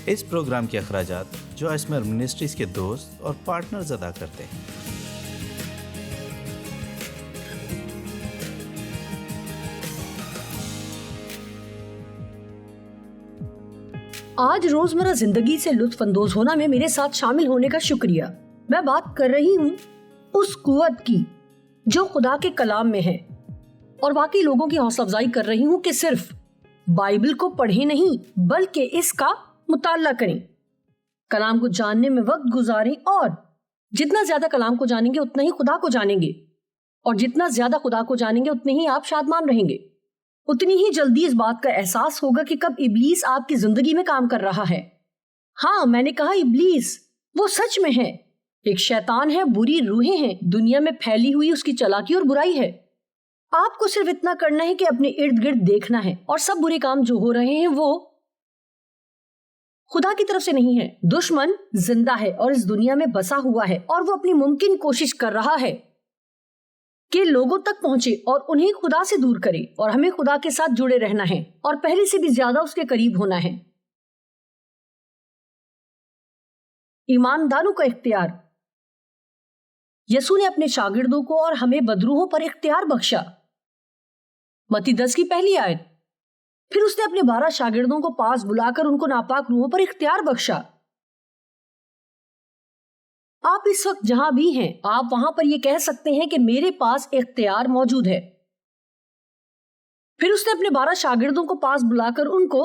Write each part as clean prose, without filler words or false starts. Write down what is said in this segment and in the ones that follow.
اس programme کے اخراجات جو اسمر منسٹریز کے دوست اور پارٹنرز ادا کرتے ہیں۔ آج روزمرہ زندگی سے لطف اندوز ہونا میں میرے ساتھ شامل ہونے کا شکریہ۔ میں بات کر رہی ہوں اس قوت کی جو خدا کے کلام میں ہے، اور باقی لوگوں کی حوصلہ افزائی کر رہی ہوں کہ صرف بائبل کو پڑھیں نہیں بلکہ اس کا مطالعہ کریں، کلام کو جاننے میں وقت گزاریں، اور جتنا زیادہ کلام کو جانیں گے اتنا ہی خدا کو جانیں گے، اور جتنا زیادہ خدا کو جانیں گے اتنے ہی آپ شادمان رہیں گے۔ اتنی ہی جلدی اس بات کا احساس ہوگا کہ کب ابلیس آپ کی زندگی میں کام کر رہا ہے۔ ہاں، میں نے کہا ابلیس، وہ سچ میں ہے، ایک شیطان ہے، بری روحیں ہیں، دنیا میں پھیلی ہوئی اس کی چالاکی اور برائی ہے۔ آپ کو صرف اتنا کرنا ہے کہ اپنے ارد گرد دیکھنا ہے، اور سب برے کام جو ہو رہے ہیں وہ خدا کی طرف سے نہیں ہے۔ دشمن زندہ ہے اور اس دنیا میں بسا ہوا ہے، اور وہ اپنی ممکن کوشش کر رہا ہے کہ لوگوں تک پہنچے اور انہیں خدا سے دور کرے، اور ہمیں خدا کے ساتھ جڑے رہنا ہے اور پہلے سے بھی زیادہ اس کے قریب ہونا ہے۔ ایمانداروں کا اختیار۔ یسوع نے اپنے شاگردوں کو اور ہمیں بدروحوں پر اختیار بخشا۔ متی 10 کی پہلی آیت۔ پھر اس نے اپنے 12 شاگردوں کو پاس بلا کر ان کو ناپاک روحوں پر اختیار بخشا۔ آپ اس وقت جہاں بھی ہیں، آپ وہاں پر یہ کہہ سکتے ہیں کہ میرے پاس اختیار موجود ہے۔ پھر اس نے اپنے 12 شاگردوں کو پاس بلا کر ان کو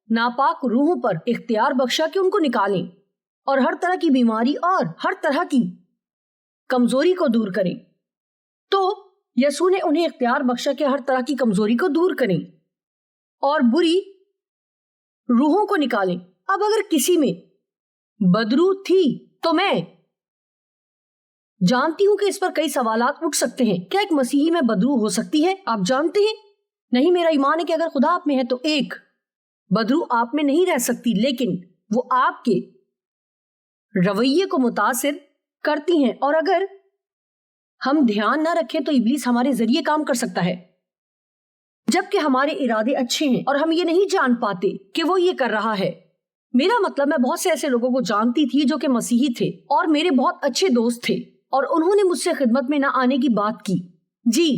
ناپاک روحوں پر اختیار بخشا کہ ان کو نکالیں اور ہر طرح کی بیماری اور ہر طرح کی کمزوری کو دور کریں۔ تو یسوع نے انہیں اختیار بخشا کہ ہر طرح کی کمزوری کو دور کریں اور بری روحوں کو نکالیں۔ اب اگر کسی میں بدروح تھی تو میں جانتی ہوں کہ اس پر کئی سوالات اٹھ سکتے ہیں۔ کیا ایک مسیحی میں بدروح ہو سکتی ہے؟ آپ جانتے ہیں؟ نہیں، میرا ایمان ہے کہ اگر خدا آپ میں ہے تو ایک بدروح آپ میں نہیں رہ سکتی، لیکن وہ آپ کے رویے کو متاثر کرتی ہیں، اور اگر ہم دھیان نہ رکھیں تو ابلیس ہمارے ذریعے کام کر سکتا ہے، جبکہ ہمارے ارادے اچھے ہیں اور ہم یہ نہیں جان پاتے کہ وہ یہ کر رہا ہے۔ میرا مطلب، میں بہت سے ایسے لوگوں کو جانتی تھی جو کہ مسیحی تھے اور میرے بہت اچھے دوست تھے، اور انہوں نے مجھ سے خدمت میں نہ آنے کی بات کی۔ جی،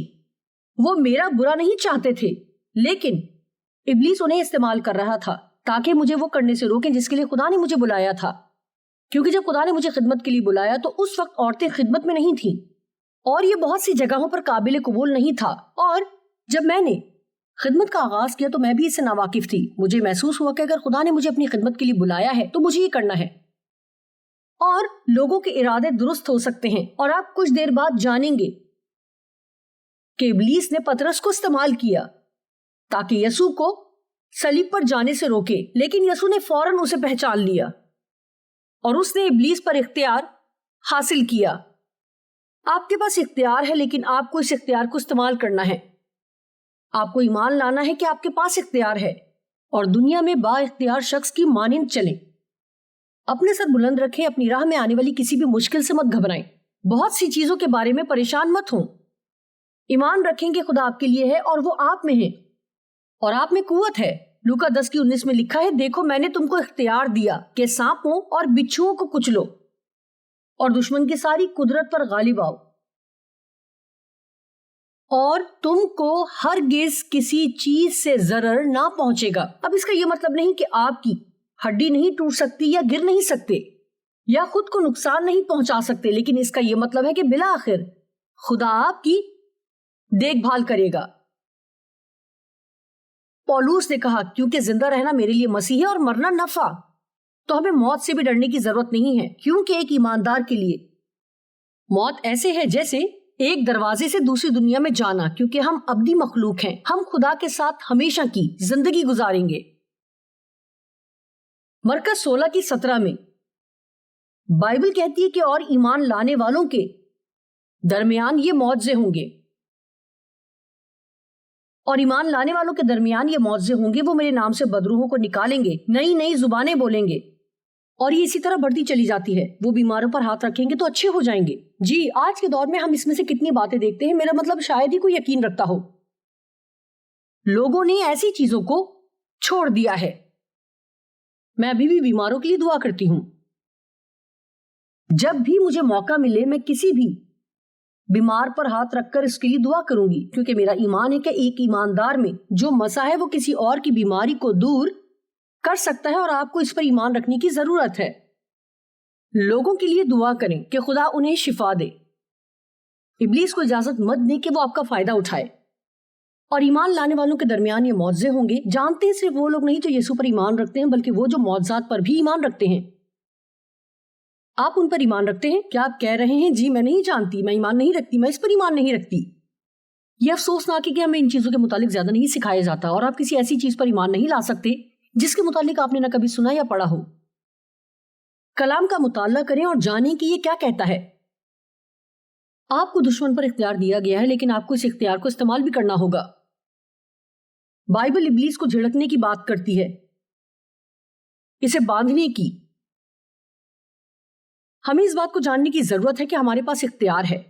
وہ میرا برا نہیں چاہتے تھے، لیکن ابلیس انہیں استعمال کر رہا تھا تاکہ مجھے وہ کرنے سے روکیں جس کے لیے خدا نے مجھے بلایا تھا۔ کیونکہ جب خدا نے مجھے خدمت کے لیے بلایا تو اس وقت عورتیں خدمت میں نہیں تھیں، اور یہ بہت سی جگہوں پر قابل قبول نہیں تھا، اور جب میں نے خدمت کا آغاز کیا تو میں بھی اس سے ناواقف تھی۔ مجھے محسوس ہوا کہ اگر خدا نے مجھے اپنی خدمت کے لیے بلایا ہے تو مجھے یہ کرنا ہے، اور لوگوں کے ارادے درست ہو سکتے ہیں، اور آپ کچھ دیر بعد جانیں گے کہ ابلیس نے پطرس کو استعمال کیا تاکہ یسوع کو صلیب پر جانے سے روکے، لیکن یسوع نے فوراً اسے پہچان لیا اور اس نے ابلیس پر اختیار حاصل کیا۔ آپ کے پاس اختیار ہے، لیکن آپ کو اس اختیار کو استعمال کرنا ہے۔ آپ کو ایمان لانا ہے کہ آپ کے پاس اختیار ہے، اور دنیا میں با اختیار شخص کی مانند چلیں۔ اپنے سر بلند رکھیں، اپنی راہ میں آنے والی کسی بھی مشکل سے مت گھبرائیں، بہت سی چیزوں کے بارے میں پریشان مت ہوں۔ ایمان رکھیں کہ خدا آپ کے لیے ہے اور وہ آپ میں ہے اور آپ میں قوت ہے۔ لوکا 10 کی 19 میں لکھا ہے، دیکھو میں نے تم کو اختیار دیا کہ سانپوں اور بچھوؤں کو کچلو اور دشمن کی ساری قدرت پر غالب آؤ، اور تم کو ہرگز کسی چیز سے ضرر نہ پہنچے گا۔ اب اس کا یہ مطلب نہیں کہ آپ کی ہڈی نہیں ٹوٹ سکتی یا گر نہیں سکتے یا خود کو نقصان نہیں پہنچا سکتے، لیکن اس کا یہ مطلب ہے کہ بالآخر خدا آپ کی دیکھ بھال کرے گا۔ پولوس نے کہا، کیونکہ زندہ رہنا میرے لیے مسیح ہے اور مرنا نفع، تو ہمیں موت سے بھی ڈرنے کی ضرورت نہیں ہے، کیونکہ ایک ایماندار کے لیے موت ایسے ہے جیسے ایک دروازے سے دوسری دنیا میں جانا، کیونکہ ہم ابدی مخلوق ہیں، ہم خدا کے ساتھ ہمیشہ کی زندگی گزاریں گے۔ مرکز 16 کی 17 میں بائبل کہتی ہے کہ اور ایمان لانے والوں کے درمیان یہ معجزے ہوں گے، اور ایمان لانے والوں کے درمیان یہ معجزے ہوں گے، وہ میرے نام سے بدروحوں کو نکالیں گے، نئی نئی زبانیں بولیں گے، اور یہ اسی طرح بڑھتی چلی جاتی ہے، وہ بیماروں پر ہاتھ رکھیں گے تو اچھے ہو جائیں گے۔ جی، آج کے دور میں ہم اس میں سے کتنی باتیں دیکھتے ہیں، میرا مطلب شاید ہی کوئی یقین رکھتا ہو۔ لوگوں نے ایسی چیزوں کو چھوڑ دیا ہے۔ میں ابھی بھی بیماروں کے لیے دعا کرتی ہوں. جب بھی مجھے موقع ملے میں کسی بھی بیمار پر ہاتھ رکھ کر اس کے لیے دعا کروں گی، کیونکہ میرا ایمان ہے کہ ایک ایماندار میں جو مسا ہے وہ کسی اور کی بیماری کو دور کر سکتا ہے، اور آپ کو اس پر ایمان رکھنے کی ضرورت ہے. لوگوں کے لیے دعا کریں کہ خدا انہیں شفا دے. ابلیس کو اجازت مت دیں کہ وہ آپ کا فائدہ اٹھائے. اور ایمان لانے والوں کے درمیان یہ معجزے ہوں گے. جانتے ہیں صرف وہ لوگ نہیں جو یسوع پر ایمان رکھتے ہیں، بلکہ وہ جو معجزات پر بھی ایمان رکھتے ہیں. آپ ان پر ایمان رکھتے ہیں؟ کیا آپ کہہ رہے ہیں جی میں نہیں جانتی، میں ایمان نہیں رکھتی، میں اس پر ایمان نہیں رکھتی؟ یہ افسوسناک ہے کہ ہمیں ان چیزوں کے متعلق زیادہ نہیں سکھایا جاتا، اور آپ کسی ایسی چیز پر ایمان نہیں لا سکتے جس کے متعلق آپ نے نہ کبھی سنا یا پڑھا ہو. کلام کا مطالعہ کریں اور جانیں کہ یہ کیا کہتا ہے. آپ کو دشمن پر اختیار دیا گیا ہے، لیکن آپ کو اس اختیار کو استعمال بھی کرنا ہوگا. بائبل ابلیس کو جھڑکنے کی بات کرتی ہے، اسے باندھنے کی. ہمیں اس بات کو جاننے کی ضرورت ہے کہ ہمارے پاس اختیار ہے.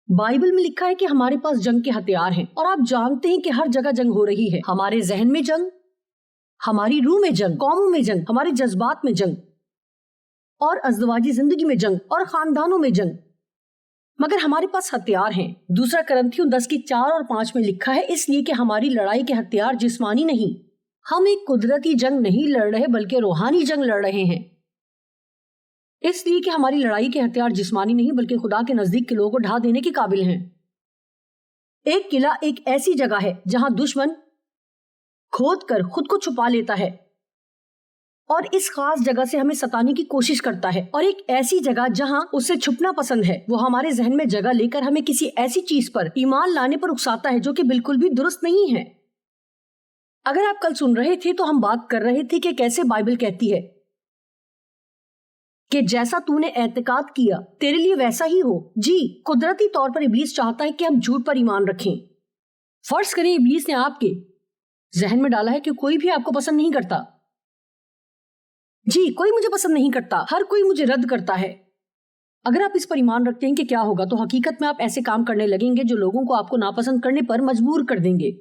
بائبل میں لکھا ہے کہ ہمارے پاس جنگ کے ہتھیار ہیں، اور آپ جانتے ہیں کہ ہر جگہ جنگ ہو رہی ہے. ہمارے ذہن میں جنگ، ہماری روح میں جنگ، قوموں میں جنگ، ہمارے جذبات میں جنگ، اور ازدواجی زندگی میں جنگ، اور خاندانوں میں جنگ. مگر ہمارے پاس ہتھیار ہیں. دوسرا کرنتھیوں 10:4 اور 5 میں لکھا ہے، اس لیے کہ ہماری لڑائی کے ہتھیار جسمانی نہیں. ہم ایک قدرتی جنگ نہیں لڑ رہے بلکہ روحانی جنگ لڑ رہے ہیں. اس لیے کہ ہماری لڑائی کے ہتھیار جسمانی نہیں بلکہ خدا کے نزدیک کے لوگوں کو ڈھا دینے کے قابل ہیں. ایک قلعہ ایک ایسی جگہ ہے جہاں دشمن کھود کر خود کو چھپا لیتا ہے اور اس خاص جگہ سے ہمیں ستانے کی کوشش کرتا ہے. اور ایک ایسی جگہ جہاں اسے چھپنا پسند ہے، وہ ہمارے ذہن میں جگہ لے کر ہمیں کسی ایسی چیز پر ایمان لانے پر اکساتا ہے جو کہ بالکل بھی درست نہیں ہے. اگر آپ کل سن رہے تھے تو ہم بات کر رہے تھے کہ کیسے بائبل کہتی ہے کہ جیسا تو نے اعتقاد کیا تیرے لیے ویسا ہی ہو. جی، قدرتی طور پر ابلیس چاہتا ہے کہ ہم جھوٹ پر ایمان رکھیں. فرض کریں ابلیس نے آپ کے ذہن میں ڈالا ہے کہ کوئی بھی آپ کو پسند نہیں کرتا. جی، کوئی مجھے پسند نہیں کرتا، ہر کوئی مجھے رد کرتا ہے. اگر آپ اس پر ایمان رکھتے ہیں کہ کیا ہوگا، تو حقیقت میں آپ ایسے کام کرنے لگیں گے جو لوگوں کو آپ کو ناپسند کرنے پر مجبور کر دیں گے.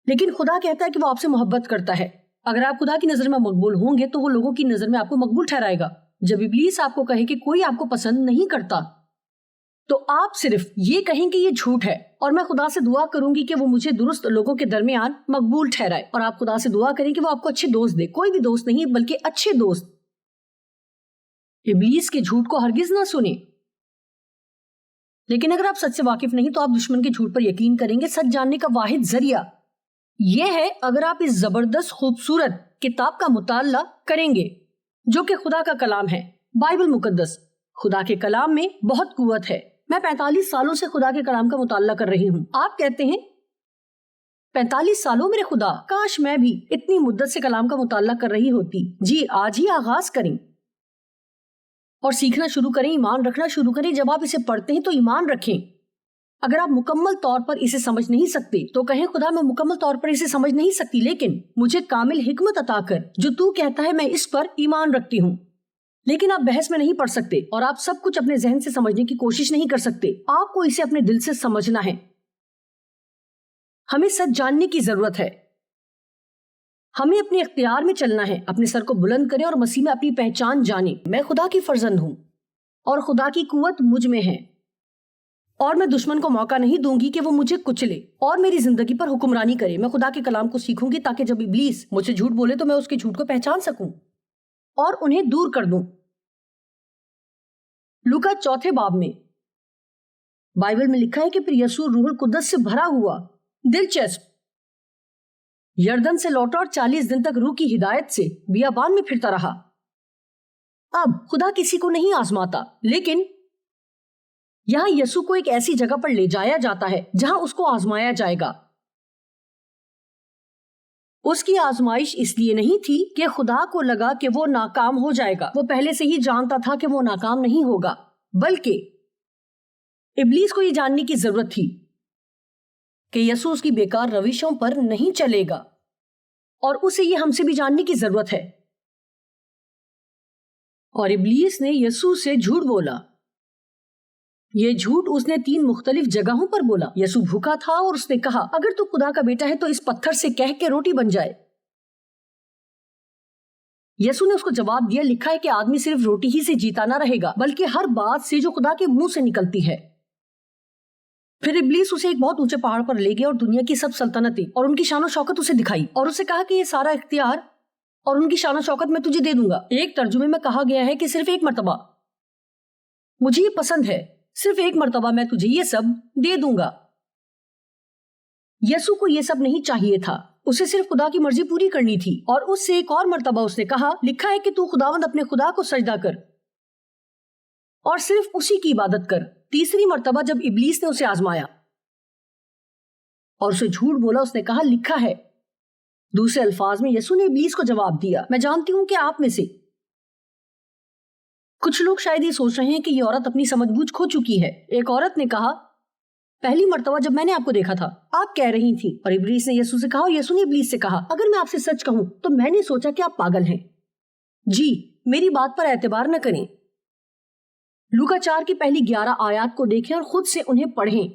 لیکن خدا کہتا ہے کہ وہ آپ سے محبت کرتا ہے. اگر آپ خدا کی نظر میں مقبول ہوں گے تو وہ لوگوں کی نظر میں آپ کو مقبول ٹھہرائے گا. جب ابلیس آپ کو کہے کہ کوئی آپ کو پسند نہیں کرتا، تو آپ صرف یہ کہیں کہ یہ جھوٹ ہے، اور میں خدا سے دعا کروں گی کہ وہ مجھے درست لوگوں کے درمیان مقبول ٹھہرائے. اور آپ خدا سے دعا کریں کہ وہ آپ کو اچھے دوست دے. کوئی بھی دوست نہیں بلکہ اچھے دوست. ابلیس کے جھوٹ کو ہرگز نہ سنیں. لیکن اگر آپ سچ سے واقف نہیں تو آپ دشمن کے جھوٹ پر یقین کریں گے. سچ جاننے کا واحد ذریعہ یہ ہے اگر آپ اس زبردست خوبصورت کتاب کا مطالعہ کریں گے جو کہ خدا کا کلام ہے، بائبل مقدس. خدا کے کلام میں بہت قوت ہے. میں 45 سالوں سے خدا کے کلام کا مطالعہ کر رہی ہوں. آپ کہتے ہیں 45 سالوں میرے خدا، کاش میں بھی اتنی مدت سے کلام کا مطالعہ کر رہی ہوتی. جی، آج ہی آغاز کریں اور سیکھنا شروع کریں، ایمان رکھنا شروع کریں. جب آپ اسے پڑھتے ہیں تو ایمان رکھیں. اگر آپ مکمل طور پر اسے سمجھ نہیں سکتے تو کہیں خدا میں مکمل طور پر اسے سمجھ نہیں سکتی، لیکن مجھے کامل حکمت عطا کر جو تو کہتا ہے میں اس پر ایمان رکھتی ہوں. لیکن آپ بحث میں نہیں پڑھ سکتے اور آپ سب کچھ اپنے ذہن سے سمجھنے کی کوشش نہیں کر سکتے. آپ کو اسے اپنے دل سے سمجھنا ہے. ہمیں سچ جاننے کی ضرورت ہے. ہمیں اپنے اختیار میں چلنا ہے. اپنے سر کو بلند کریں اور مسیح میں اپنی پہچان جانیں. میں خدا کی فرزند ہوں اور خدا کی قوت مجھ میں ہے، اور میں دشمن کو موقع نہیں دوں گی کہ وہ مجھے کچلے اور میری زندگی پر حکمرانی کرے. میں خدا کے کلام کو سیکھوں گی تاکہ جب ابلیس مجھ سے جھوٹ بولے تو میں اس کے جھوٹ کو پہچان سکوں اور انہیں دور کر دوں. لوکا 4 باب میں بائبل میں لکھا ہے کہ پھر یسوع روح القدس سے بھرا ہوا دلچسپ یردن سے لوٹا اور 40 دن تک روح کی ہدایت سے بیابان میں پھرتا رہا. اب خدا کسی کو نہیں آزماتا، لیکن یہاں یسوع کو ایک ایسی جگہ پر لے جایا جاتا ہے جہاں اس کو آزمایا جائے گا. اس کی آزمائش اس لیے نہیں تھی کہ خدا کو لگا کہ وہ ناکام ہو جائے گا. وہ پہلے سے ہی جانتا تھا کہ وہ ناکام نہیں ہوگا، بلکہ ابلیس کو یہ جاننے کی ضرورت تھی کہ یسوع اس کی بیکار روشوں پر نہیں چلے گا، اور اسے یہ ہم سے بھی جاننے کی ضرورت ہے. اور ابلیس نے یسوع سے جھوٹ بولا. یہ جھوٹ اس نے 3 مختلف جگہوں پر بولا۔ یسوع بھوکا تھا اور اس نے کہا اگر تو خدا کا بیٹا ہے تو اس پتھر سے کہہ کے روٹی بن جائے۔ یسوع نے اس کو جواب دیا، لکھا ہے کہ آدمی صرف روٹی ہی سے جیتا نہ رہے گا بلکہ ہر بات سے جو خدا کے منہ سے نکلتی ہے۔ پھر ابلیس اسے ایک بہت اونچے پہاڑ پر لے گیا اور دنیا کی سب سلطنتیں اور ان کی شان و شوکت اسے دکھائی اور اسے کہا کہ یہ سارا اختیار اور ان کی شان و شوکت میں تجھے دے دوں گا۔ ایک ترجمے میں کہا گیا ہے کہ صرف ایک مرتبہ، مجھے یہ پسند ہے، صرف ایک مرتبہ میں تجھے یہ سب دے دوں گا۔ یسوع کو یہ سب نہیں چاہیے تھا، اسے صرف خدا کی مرضی پوری کرنی تھی، اور اس سے ایک اور مرتبہ اس نے کہا، لکھا ہے کہ تو خداوند اپنے خدا کو سجدہ کر اور صرف اسی کی عبادت کر۔ تیسری مرتبہ جب ابلیس نے اسے آزمایا اور اسے جھوٹ بولا، اس نے کہا لکھا ہے۔ دوسرے الفاظ میں یسوع نے ابلیس کو جواب دیا، میں جانتی ہوں کہ آپ میں سے کچھ لوگ شاید یہ سوچ رہے ہیں کہ یہ عورت اپنی سمجھ بوجھ کھو چکی ہے۔ ایک عورت نے کہا، پہلی مرتبہ جب میں نے آپ کو دیکھا تھا آپ کہہ رہی تھی، اور ابلیس نے یسوع سے کہا، اور یسوع نے ابلیس سے کہا، اگر میں آپ سے سچ کہوں تو میں نے سوچا کہ آپ پاگل ہیں۔ جی میری بات پر اعتبار نہ کریں۔ لوکا 4 کی پہلی 11 آیات کو دیکھیں اور خود سے انہیں پڑھیں،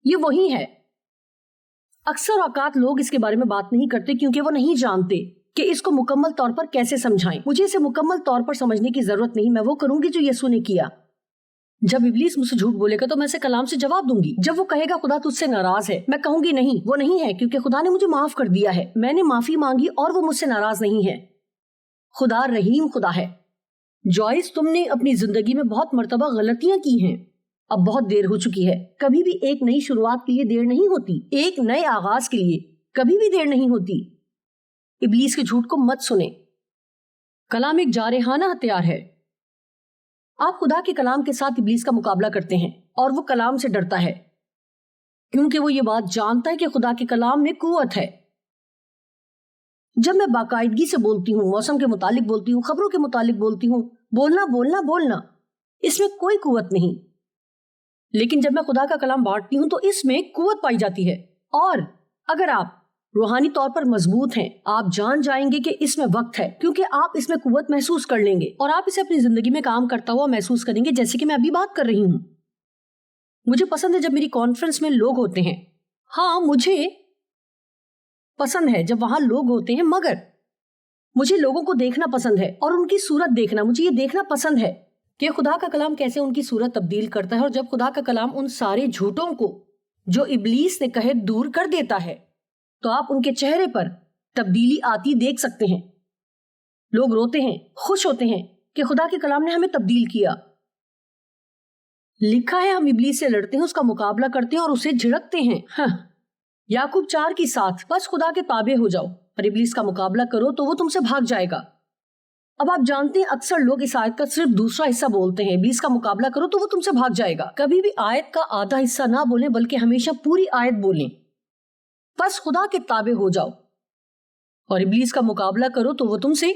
یہ وہی ہے۔ اکثر اوقات لوگ اس کے بارے میں بات نہیں کرتے کیونکہ وہ نہیں جانتے کہ اس کو مکمل طور پر کیسے سمجھائیں۔ مجھے اسے مکمل طور پر سمجھنے کی ضرورت نہیں، میں وہ کروں گی جو یسوع نے کیا۔ جب ابلیس مجھ سے جھوٹ بولے گا تو میں اسے کلام سے جواب دوں گی۔ جب وہ کہے گا خدا تجھ سے ناراض ہے، میں کہوں گی نہیں، وہ نہیں ہے، کیونکہ خدا نے مجھے معاف کر دیا ہے، میں نے معافی مانگی اور وہ مجھ سے ناراض نہیں ہے۔ خدا رحیم خدا ہے۔ جوائس، تم نے اپنی زندگی میں بہت مرتبہ غلطیاں کی ہیں، اب بہت دیر ہو چکی ہے۔ کبھی بھی ایک نئی شروعات کے لیے دیر نہیں ہوتی، ایک نئے آغاز کے لیے کبھی بھی دیر نہیں ہوتی۔ ابلیس کے جھوٹ کو مت سنیں۔ کلام ایک جارحانہ ہتھیار ہے۔ آپ خدا کے کلام کے ساتھ ابلیس کا مقابلہ کرتے ہیں اور وہ کلام سے ڈرتا ہے کیونکہ وہ یہ بات جانتا ہے کہ خدا کے کلام میں قوت ہے۔ جب میں باقاعدگی سے بولتی ہوں، موسم کے متعلق بولتی ہوں، خبروں کے متعلق بولتی ہوں، بولنا بولنا بولنا، اس میں کوئی قوت نہیں۔ لیکن جب میں خدا کا کلام بانٹتی ہوں تو اس میں قوت پائی جاتی ہے، اور اگر آپ روحانی طور پر مضبوط ہیں، آپ جان جائیں گے کہ اس میں وقت ہے، کیونکہ آپ اس میں قوت محسوس کر لیں گے اور آپ اسے اپنی زندگی میں کام کرتا ہوا محسوس کریں گے، جیسے کہ میں ابھی بات کر رہی ہوں۔ مجھے پسند ہے جب میری کانفرنس میں لوگ ہوتے ہیں، ہاں مجھے پسند ہے جب وہاں لوگ ہوتے ہیں، مگر مجھے لوگوں کو دیکھنا پسند ہے اور ان کی صورت دیکھنا، مجھے یہ دیکھنا پسند ہے کہ خدا کا کلام کیسے ان کی صورت تبدیل کرتا ہے۔ اور جب خدا کا کلام ان سارے جھوٹوں کو جو ابلیس نے کہے دور کر دیتا ہے تو آپ ان کے چہرے پر تبدیلی آتی دیکھ سکتے ہیں۔ لوگ روتے ہیں، خوش ہوتے ہیں کہ خدا کے کلام نے ہمیں تبدیل کیا۔ لکھا ہے ہم ابلیس سے لڑتے ہیں، اس کا مقابلہ کرتے ہیں اور اسے جھڑکتے ہیں۔ یعقوب 4:7، بس خدا کے تابع ہو جاؤ اور ابلیس کا مقابلہ کرو تو وہ تم سے بھاگ جائے گا۔ اب آپ جانتے ہیں اکثر لوگ اس آیت کا صرف دوسرا حصہ بولتے ہیں، ابلیس کا مقابلہ کرو تو وہ تم سے بھاگ جائے گا۔ کبھی بھی آیت کا آدھا حصہ نہ بولیں بلکہ ہمیشہ پوری آیت بولیں۔ بس خدا کے تابع ہو جاؤ اور ابلیس کا مقابلہ کرو تو وہ تم سے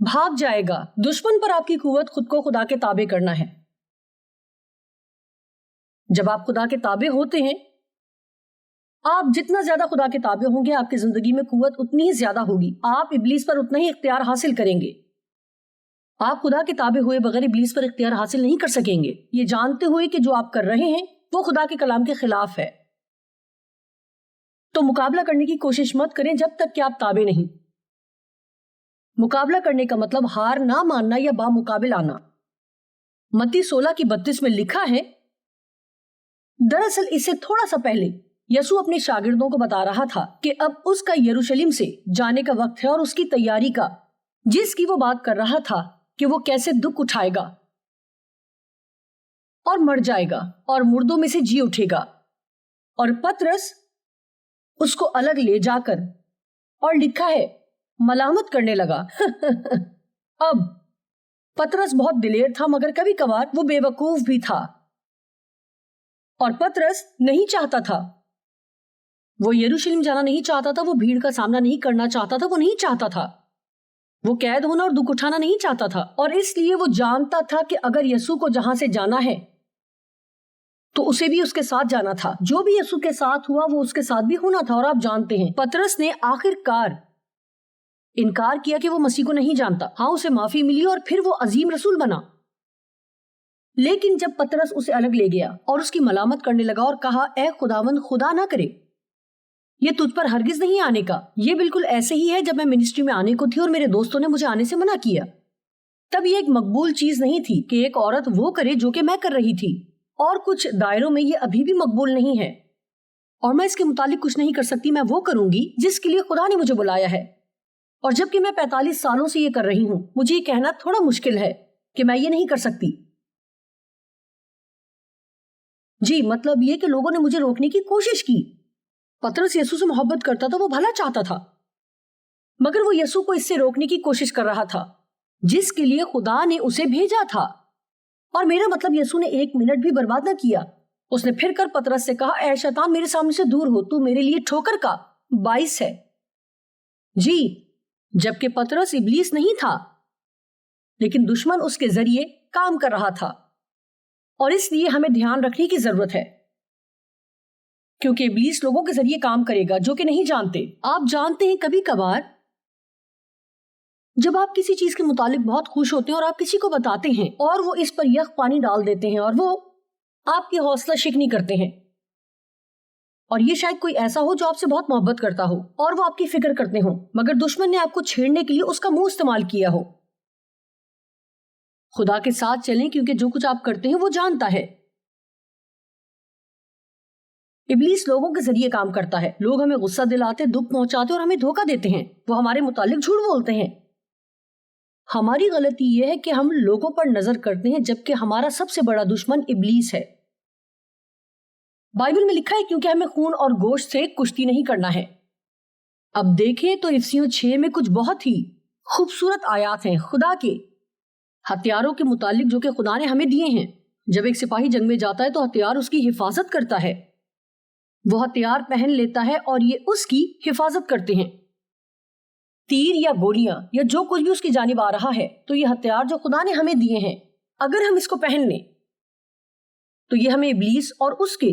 بھاگ جائے گا۔ دشمن پر آپ کی قوت خود کو خدا کے تابع کرنا ہے۔ جب آپ خدا کے تابع ہوتے ہیں، آپ جتنا زیادہ خدا کے تابع ہوں گے، آپ کی زندگی میں قوت اتنی ہی زیادہ ہوگی، آپ ابلیس پر اتنا ہی اختیار حاصل کریں گے۔ آپ خدا کے تابع ہوئے بغیر ابلیس پر اختیار حاصل نہیں کر سکیں گے، یہ جانتے ہوئے کہ جو آپ کر رہے ہیں وہ خدا کے کلام کے خلاف ہے۔ تو مقابلہ کرنے کی کوشش مت کریں جب تک کہ آپ تابع نہیں۔ مقابلہ کرنے کا مطلب ہار نہ ماننا یا بامقابل آنا۔ متی 16:32 میں لکھا ہے، دراصل اس سے تھوڑا سا پہلے یسوع اپنے شاگردوں کو بتا رہا تھا کہ اب اس کا یروشلم سے جانے کا وقت ہے اور اس کی تیاری کا، جس کی وہ بات کر رہا تھا کہ وہ کیسے دکھ اٹھائے گا اور مر جائے گا اور مردوں میں سے جی اٹھے گا۔ اور پترس اس کو الگ لے جا کر، اور لکھا ہے، ملامت کرنے لگا۔ اب پترس بہت دلیر تھا مگر کبھی کبھار وہ بے وقوف بھی تھا، اور پترس نہیں چاہتا تھا، وہ یروشلم جانا نہیں چاہتا تھا، وہ بھیڑ کا سامنا نہیں کرنا چاہتا تھا، وہ نہیں چاہتا تھا، وہ قید ہونا اور دکھ اٹھانا نہیں چاہتا تھا، اور اس لیے وہ جانتا تھا کہ اگر یسوع کو جہاں سے جانا ہے تو اسے بھی اس کے ساتھ جانا تھا۔ جو بھی یسوع کے ساتھ ہوا وہ اس کے ساتھ بھی ہونا تھا۔ اور آپ جانتے ہیں پترس نے آخر کار انکار کیا کہ وہ مسیح کو نہیں جانتا۔ ہاں، اسے معافی ملی اور پھر وہ عظیم رسول بنا، لیکن جب پترس اسے الگ لے گیا اور اس کی ملامت کرنے لگا اور کہا اے خداوند خدا نہ کرے یہ تجھ پر ہرگز نہیں آنے کا، یہ بالکل ایسے ہی ہے جب میں منسٹری میں آنے کو تھی اور میرے دوستوں نے مجھے آنے سے منع کیا، تب یہ ایک مقبول چیز نہیں تھی کہ ایک عورت وہ کرے جو کہ میں کر رہی تھی، اور کچھ دائروں میں یہ ابھی بھی مقبول نہیں ہے، اور میں اس کے متعلق کچھ نہیں کر سکتی، میں وہ کروں گی جس کے لیے خدا نے مجھے بلایا ہے، اور جبکہ میں 45 سالوں سے یہ کر رہی ہوں، مجھے یہ کہنا تھوڑا مشکل ہے کہ میں یہ نہیں کر سکتی۔ جی مطلب یہ کہ لوگوں نے مجھے روکنے کی کوشش کی۔ پترس یسوع سے محبت کرتا تھا، وہ بھلا چاہتا تھا، مگر وہ یسوع کو اس سے روکنے کی کوشش کر رہا تھا جس کے لیے خدا نے اسے بھیجا تھا۔ اور میرا مطلب یسوع نے 1 منٹ بھی برباد نہ کیا۔ اس نے پھر کر پترس سے کہا اے شیطان میرے سامنے سے دور ہو، تو میرے لیے ٹھوکر کا باعث ہے۔ جی جبکہ پترس ابلیس نہیں تھا، لیکن دشمن اس کے ذریعے کام کر رہا تھا، اور اس لیے ہمیں دھیان رکھنے کی ضرورت ہے کیونکہ ابلیس لوگوں کے ذریعے کام کرے گا جو کہ نہیں جانتے۔ آپ جانتے ہیں کبھی کبھار جب آپ کسی چیز کے متعلق بہت خوش ہوتے ہیں اور آپ کسی کو بتاتے ہیں اور وہ اس پر یخ پانی ڈال دیتے ہیں اور وہ آپ کی حوصلہ شکنی کرتے ہیں، اور یہ شاید کوئی ایسا ہو جو آپ سے بہت محبت کرتا ہو اور وہ آپ کی فکر کرتے ہوں، مگر دشمن نے آپ کو چھیڑنے کے لیے اس کا منہ استعمال کیا ہو۔ خدا کے ساتھ چلیں کیونکہ جو کچھ آپ کرتے ہیں وہ جانتا ہے۔ ابلیس لوگوں کے ذریعے کام کرتا ہے، لوگ ہمیں غصہ دلاتے، دکھ پہنچاتے اور ہمیں دھوکہ دیتے ہیں، وہ ہمارے متعلق جھوٹ بولتے ہیں۔ ہماری غلطی یہ ہے کہ ہم لوگوں پر نظر کرتے ہیں جبکہ ہمارا سب سے بڑا دشمن ابلیس ہے۔ بائبل میں لکھا ہے کیونکہ ہمیں خون اور گوشت سے کشتی نہیں کرنا ہے۔ اب دیکھیں تو افسیوں 6 میں کچھ بہت ہی خوبصورت آیات ہیں خدا کے ہتھیاروں کے متعلق جو کہ خدا نے ہمیں دیے ہیں۔ جب ایک سپاہی جنگ میں جاتا ہے تو ہتھیار اس کی حفاظت کرتا ہے، وہ ہتھیار پہن لیتا ہے اور یہ اس کی حفاظت کرتے ہیں۔ تیر یا گولیاں یا جو کچھ بھی اس کی جانب آ رہا ہے، تو یہ ہتھیار جو خدا نے ہمیں دیے ہیں، اگر ہم اس کو پہن لیں تو یہ ہمیں ابلیس اور اس کے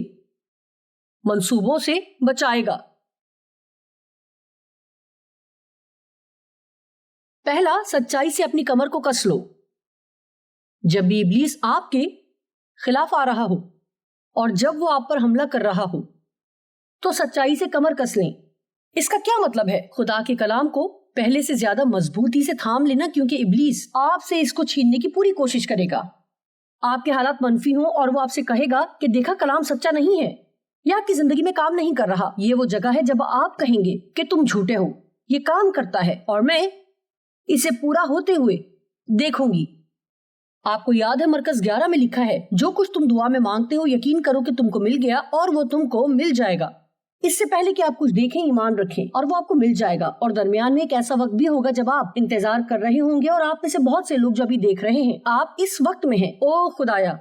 منصوبوں سے بچائے گا۔ پہلا، سچائی سے اپنی کمر کو کس لو۔ جب بھی ابلیس آپ کے خلاف آ رہا ہو اور جب وہ آپ پر حملہ کر رہا ہو تو سچائی سے کمر کس لیں۔ اس کا کیا مطلب ہے؟ خدا کے کلام کو پہلے سے زیادہ مضبوطی سے تھام لینا، کیونکہ ابلیس آپ سے اس کو چھیننے کی پوری کوشش کرے گا۔ آپ کے حالات منفی ہوں اور وہ آپ سے کہے گا کہ دیکھا کلام سچا نہیں ہے یا آپ کی زندگی میں کام نہیں کر رہا۔ یہ وہ جگہ ہے جب آپ کہیں گے کہ تم جھوٹے ہو، یہ کام کرتا ہے اور میں اسے پورا ہوتے ہوئے دیکھوں گی۔ آپ کو یاد ہے مرکز 11 میں لکھا ہے جو کچھ تم دعا میں مانگتے ہو یقین کرو کہ تم کو مل گیا اور وہ تم کو مل جائے گا۔ اس سے پہلے کہ آپ کچھ دیکھیں ایمان رکھیں اور وہ آپ کو مل جائے گا۔ اور درمیان میں ایک ایسا وقت بھی ہوگا جب آپ انتظار کر رہے ہوں گے، اور آپ میں سے بہت سے لوگ جو ابھی دیکھ رہے ہیں آپ اس وقت میں ہیں۔ او خدایا،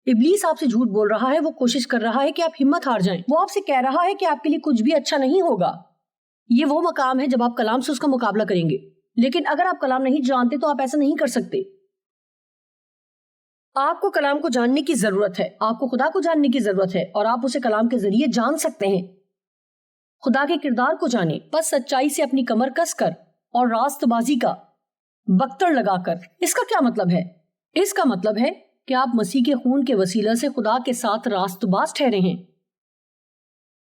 ابلیس آپ سے جھوٹ بول رہا ہے، وہ کوشش کر رہا ہے کہ آپ ہمت ہار جائیں، وہ آپ سے کہہ رہا ہے کہ آپ کے لیے کچھ بھی اچھا نہیں ہوگا۔ یہ وہ مقام ہے جب آپ کلام سے اس کا مقابلہ کریں گے، لیکن اگر آپ کلام نہیں جانتے تو آپ ایسا نہیں کر سکتے۔ آپ کو کلام کو جاننے کی ضرورت ہے، آپ کو خدا کو جاننے کی ضرورت ہے، اور آپ اسے کلام کے ذریعے جان سکتے ہیں۔ خدا کے کردار کو جانیں، بس سچائی سے اپنی کمر کس کر اور راست بازی کا بختر لگا کر۔ اس کا کیا مطلب ہے؟ اس کا مطلب ہے کہ آپ مسیح کے خون کے وسیلہ سے خدا کے ساتھ راست باز ٹھہرے ہیں۔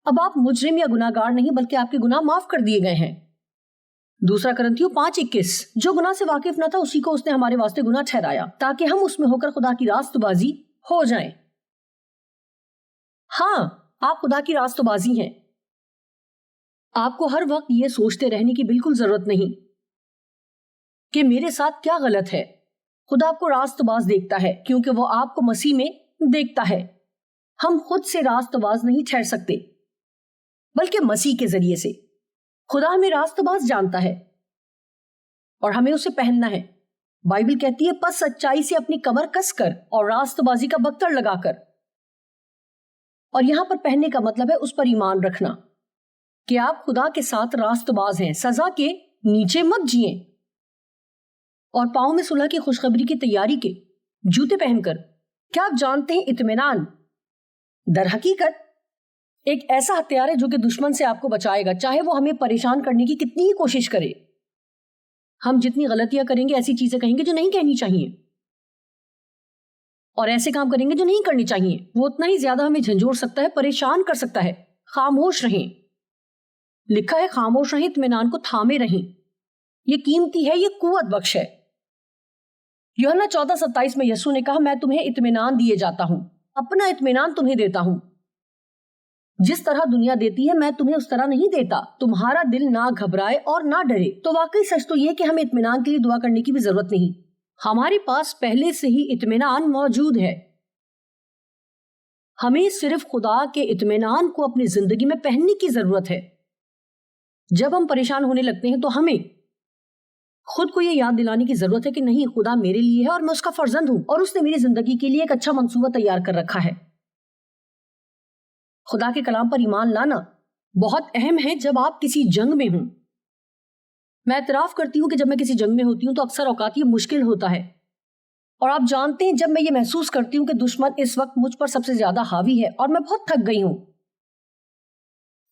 اب آپ مجرم یا گناہگار نہیں بلکہ آپ کے گناہ معاف کر دیے گئے ہیں۔ دوسرا کرنتھیوں 5:21، جو گناہ سے واقف نہ تھا اسی کو اس نے ہمارے واسطے گناہ ٹھہرایا تاکہ ہم اس میں ہو کر خدا کی راست بازی ہو جائیں۔ ہاں، آپ خدا کی راست بازی ہیں۔ آپ کو ہر وقت یہ سوچتے رہنے کی بالکل ضرورت نہیں کہ میرے ساتھ کیا غلط ہے۔ خدا آپ کو راست باز دیکھتا ہے کیونکہ وہ آپ کو مسیح میں دیکھتا ہے۔ ہم خود سے راست باز نہیں ٹھہر سکتے بلکہ مسیح کے ذریعے سے۔ خدا ہمیں راست باز جانتا ہے اور ہمیں اسے پہننا ہے۔ بائبل کہتی ہے پس سچائی سے اپنی کمر کس کر اور راست بازی کا بختر لگا کر۔ اور یہاں پر پہننے کا مطلب ہے اس پر ایمان رکھنا کہ آپ خدا کے ساتھ راست باز ہیں، سزا کے نیچے مت جئیں، اور پاؤں میں صلح کی خوشخبری کی تیاری کے جوتے پہن کر۔ کیا آپ جانتے ہیں اطمینان در حقیقت ایک ایسا ہتھیار ہے جو کہ دشمن سے آپ کو بچائے گا، چاہے وہ ہمیں پریشان کرنے کی کتنی ہی کوشش کرے۔ ہم جتنی غلطیاں کریں گے، ایسی چیزیں کہیں گے جو نہیں کہنی چاہیے، اور ایسے کام کریں گے جو نہیں کرنی چاہیے، وہ اتنا ہی زیادہ ہمیں جھنجھوڑ سکتا ہے، پریشان کر سکتا ہے۔ خاموش رہیں، لکھا ہے خاموش رہیں، اطمینان کو تھامے رہیں، یہ قیمتی ہے، یہ قوت بخش ہے۔ یوحنا 14:27 میں یسوع نے کہا، میں تمہیں اطمینان دیے جاتا ہوں، اپنا اطمینان تمہیں دیتا ہوں، جس طرح دنیا دیتی ہے میں تمہیں اس طرح نہیں دیتا، تمہارا دل نہ گھبرائے اور نہ ڈرے۔ تو واقعی سچ تو یہ کہ ہمیں اطمینان کے لیے دعا کرنے کی بھی ضرورت نہیں، ہمارے پاس پہلے سے ہی اطمینان موجود ہے۔ ہمیں صرف خدا کے اطمینان کو اپنی زندگی میں پہننے کی ضرورت ہے۔ جب ہم پریشان ہونے لگتے ہیں تو ہمیں خود کو یہ یاد دلانے کی ضرورت ہے کہ نہیں، خدا میرے لیے ہے اور میں اس کا فرزند ہوں، اور اس نے میری زندگی کے لیے ایک اچھا منصوبہ تیار کر رکھا ہے۔ خدا کے کلام پر ایمان لانا بہت اہم ہے جب آپ کسی جنگ میں ہوں۔ میں اعتراف کرتی ہوں کہ جب میں کسی جنگ میں ہوتی ہوں تو اکثر اوقات یہ مشکل ہوتا ہے، اور آپ جانتے ہیں جب میں یہ محسوس کرتی ہوں کہ دشمن اس وقت مجھ پر سب سے زیادہ حاوی ہے اور میں بہت تھک گئی ہوں،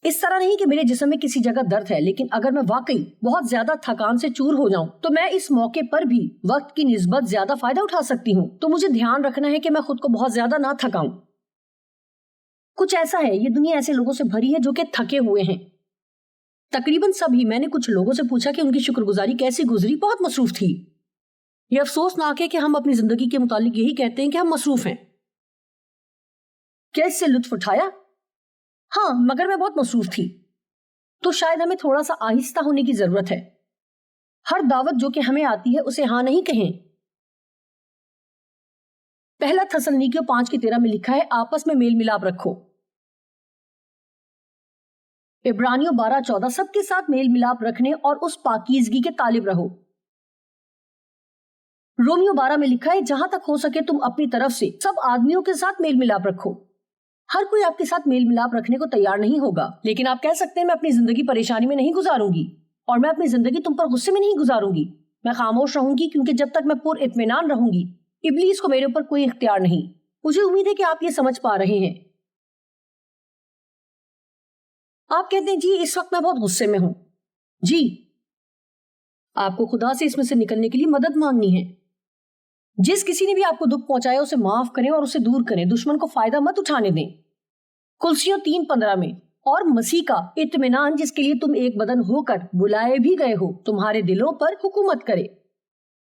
اس طرح نہیں کہ میرے جسم میں کسی جگہ درد ہے، لیکن اگر میں واقعی بہت زیادہ تھکان سے چور ہو جاؤں تو میں اس موقع پر بھی وقت کی نسبت زیادہ فائدہ اٹھا سکتی ہوں۔ تو مجھے دھیان رکھنا ہے کہ میں خود کو بہت زیادہ نہ تھکاؤں۔ کچھ ایسا ہے، یہ دنیا ایسے لوگوں سے بھری ہے جو کہ تھکے ہوئے ہیں، تقریباً سبھی۔ میں نے کچھ لوگوں سے پوچھا کہ ان کی شکر گزاری کیسی گزری، بہت مصروف تھی۔ یہ افسوسناک ہے کہ ہم اپنی زندگی کے متعلق یہی کہتے ہیں کہ ہم مصروف ہیں۔ کیا اس سے لطف اٹھایا؟ ہاں، مگر میں بہت مصروف تھی۔ تو شاید ہمیں تھوڑا سا آہستہ ہونے کی ضرورت ہے۔ ہر دعوت جو کہ ہمیں آتی ہے اسے ہاں نہیں کہیں۔ پہلا تھسلنیکیوں 5:13 میں لکھا ہے، آپس میں میل ملاپ رکھو۔ عبرانیوں 12:14 سب کے ساتھ میل ملاپ رکھنے اور اس پاکیزگی کے طالب رہو۔ رومیو 12 میں لکھا ہے، جہاں تک ہو سکے تم اپنی طرف سے سب آدمیوں کے ساتھ میل ملاپ رکھو۔ ہر کوئی آپ کے ساتھ میل ملاپ رکھنے کو تیار نہیں ہوگا، لیکن آپ کہہ سکتے ہیں میں اپنی زندگی پریشانی میں نہیں گزاروں گی، اور میں اپنی زندگی تم پر غصے میں نہیں گزاروں گی، میں خاموش رہوں گی، کیونکہ جب تک میں پر اطمینان رہوں گی ابلیس کو میرے اوپر کوئی اختیار نہیں۔ مجھے امید ہے کہ آپ یہ سمجھ پا رہے ہیں۔ آپ کہتے ہیں جی اس وقت میں بہت غصے میں ہوں۔ جی، آپ کو خدا سے اس میں سے نکلنے کے لیے مدد مانگنی ہے۔ جس کسی نے بھی آپ کو دکھ پہنچایا اسے معاف کریں اور اسے دور کریں، دشمن کو فائدہ مت اٹھانے دیں۔ کلسیوں 3:15 میں، اور مسیح کا اطمینان جس کے لیے تم ایک بدن ہو کر بلائے بھی گئے ہو تمہارے دلوں پر حکومت کرے،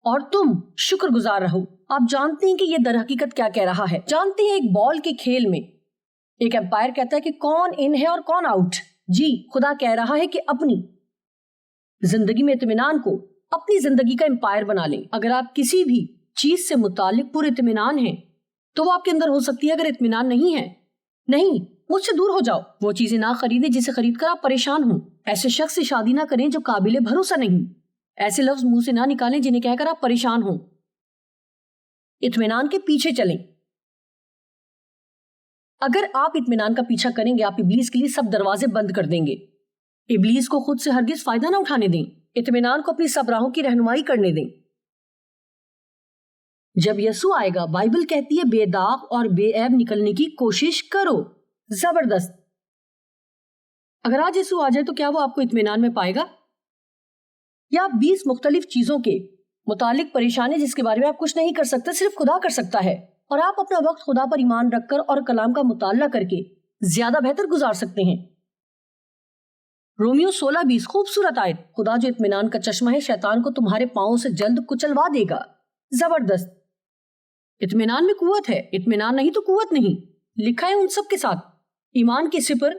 اور تم شکر گزار رہو۔ آپ جانتے ہیں کہ یہ در حقیقت کیا کہہ رہا ہے؟ جانتے ہیں ایک بال کے کھیل میں ایک امپائر کہتا ہے کہ کون ان ہے اور کون آؤٹ۔ جی، خدا کہہ رہا ہے کہ اپنی زندگی میں اطمینان کو اپنی زندگی کا امپائر بنا لیں۔ اگر آپ کسی بھی چیز سے متعلق پر اطمینان ہیں تو وہ آپ کے اندر ہو سکتی ہے، اگر اطمینان نہیں ہے، نہیں، مجھ سے دور ہو جاؤ۔ وہ چیزیں نہ خریدیں جسے خرید کر آپ پریشان ہوں۔ ایسے شخص سے شادی نہ کریں جو قابل بھروسہ نہیں۔ ایسے لفظ منہ سے نہ نکالیں جنہیں کہہ کر آپ پریشان ہوں۔ اطمینان کے پیچھے چلیں۔ اگر آپ اطمینان کا پیچھا کریں گے، آپ ابلیس کے لیے سب دروازے بند کر دیں گے۔ ابلیس کو خود سے ہرگز فائدہ نہ اٹھانے دیں۔ اطمینان کو اپنی سب راہوں کی رہنمائی کرنے دیں۔ جب یسوع آئے گا، بائبل کہتی ہے بے داغ اور بے عیب نکلنے کی کوشش کرو۔ زبردست۔ اگر آج یسوع آ جائے تو کیا وہ آپ کو اطمینان میں پائے گا؟ یا آپ 20 مختلف چیزوں کے متعلق پریشان ہیں جس کے بارے میں آپ کچھ نہیں کر سکتے، صرف خدا کر سکتا ہے، اور آپ اپنا وقت خدا پر ایمان رکھ کر اور کلام کا مطالعہ کر کے زیادہ بہتر گزار سکتے ہیں۔ رومیو 16:20 خوبصورت آیت، خدا جو اطمینان کا چشمہ ہے شیطان کو تمہارے پاؤں سے جلد کچلوا دے گا۔ زبردست۔ اطمینان میں قوت ہے، اطمینان نہیں تو قوت نہیں۔ لکھا ہے ان سب کے ساتھ ایمان کی سپر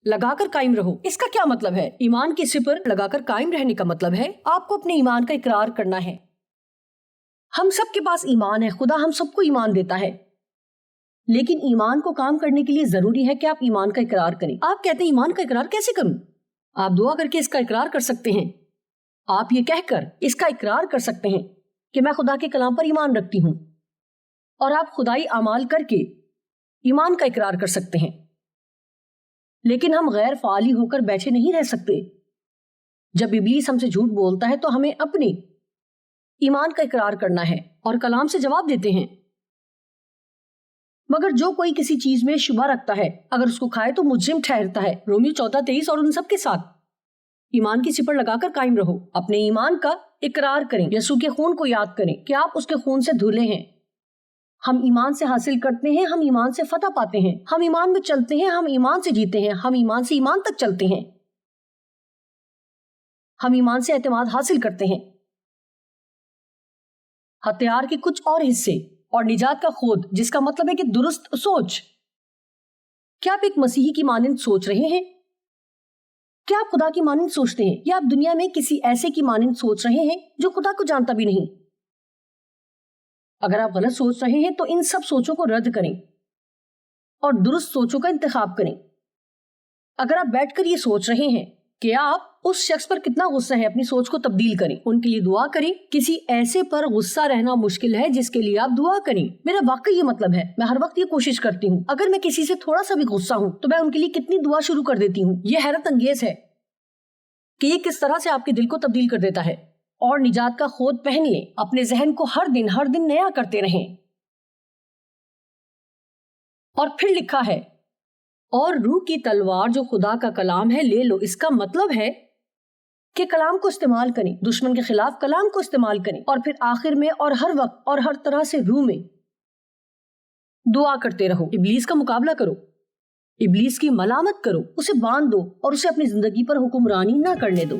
لگا کر قائم رہو۔ اس کا کیا مطلب ہے؟ ایمان کی سپر لگا کر قائم رہنے کا مطلب ہے آپ کو اپنے ایمان کا اقرار کرنا ہے۔ ہم سب کے پاس ایمان ہے، خدا ہم سب کو ایمان دیتا ہے، لیکن ایمان کو کام کرنے کے لیے ضروری ہے کہ آپ ایمان کا اقرار کریں۔ آپ کہتے ہیں ایمان کا اقرار کیسے کروں؟ آپ دعا کر کے اس کا اقرار کر سکتے ہیں۔ آپ یہ کہہ کر اس کا اقرار کر سکتے ہیں کہ میں خدا کے کلام پر ایمان رکھتی ہوں، اور آپ خدائی اعمال کر کے ایمان کا اقرار کر سکتے ہیں۔ لیکن ہم غیر فعالی ہو کر بیٹھے نہیں رہ سکتے۔ جب ابلیس ہم سے جھوٹ بولتا ہے تو ہمیں اپنے ایمان کا اقرار کرنا ہے اور کلام سے جواب دیتے ہیں۔ مگر جو کوئی کسی چیز میں شبہ رکھتا ہے اگر اس کو کھائے تو مجرم ٹھہرتا ہے۔ رومیو 14:23 اور ان سب کے ساتھ ایمان کی سپر لگا کر قائم رہو، اپنے ایمان کا اقرار کریں، یسوع کے خون کو یاد کریں کہ آپ اس کے خون سے دھلے ہیں۔ ہم ایمان سے حاصل کرتے ہیں، ہم ایمان سے فتح پاتے ہیں، ہم ایمان میں چلتے ہیں، ہم ایمان سے جیتے ہیں، ہم ایمان سے ایمان تک چلتے ہیں، ہم ایمان سے اعتماد حاصل کرتے ہیں۔ ہتھیار کے کچھ اور حصے اور نجات کا خود، جس کا مطلب ہے کہ درست سوچ۔ کیا آپ ایک مسیحی کی مانند سوچ رہے ہیں؟ کیا آپ خدا کی مانند سوچتے ہیں یا آپ دنیا میں کسی ایسے کی مانند سوچ رہے ہیں جو خدا کو جانتا بھی نہیں؟ اگر آپ غلط سوچ رہے ہیں تو ان سب سوچوں کو رد کریں اور درست سوچوں کا انتخاب کریں۔ اگر آپ بیٹھ کر یہ سوچ رہے ہیں کہ آپ اس شخص پر کتنا غصہ ہے، اپنی سوچ کو تبدیل کریں، ان کے لیے دعا کریں۔ کسی ایسے پر غصہ رہنا مشکل ہے جس کے لیے آپ دعا کریں۔ میرا واقعی یہ مطلب ہے، میں ہر وقت یہ کوشش کرتی ہوں، اگر میں کسی سے تھوڑا سا بھی غصہ ہوں تو میں ان کے لیے کتنی دعا شروع کر دیتی ہوں۔ یہ حیرت انگیز ہے کہ یہ کس طرح سے آپ کے دل کو تبدیل کر دیتا ہے۔ اور نجات کا خود پہن لیں، اپنے ذہن کو ہر دن نیا کرتے رہیں۔ اور پھر لکھا ہے، اور روح کی تلوار جو خدا کا کلام ہے لے لو۔ اس کا مطلب ہے کہ کلام کو استعمال کریں، دشمن کے خلاف کلام کو استعمال کریں، اور پھر آخر میں اور ہر وقت اور ہر طرح سے روح میں دعا کرتے رہو۔ ابلیس کا مقابلہ کرو، ابلیس کی ملامت کرو، اسے باندھ دو اور اسے اپنی زندگی پر حکمرانی نہ کرنے دو۔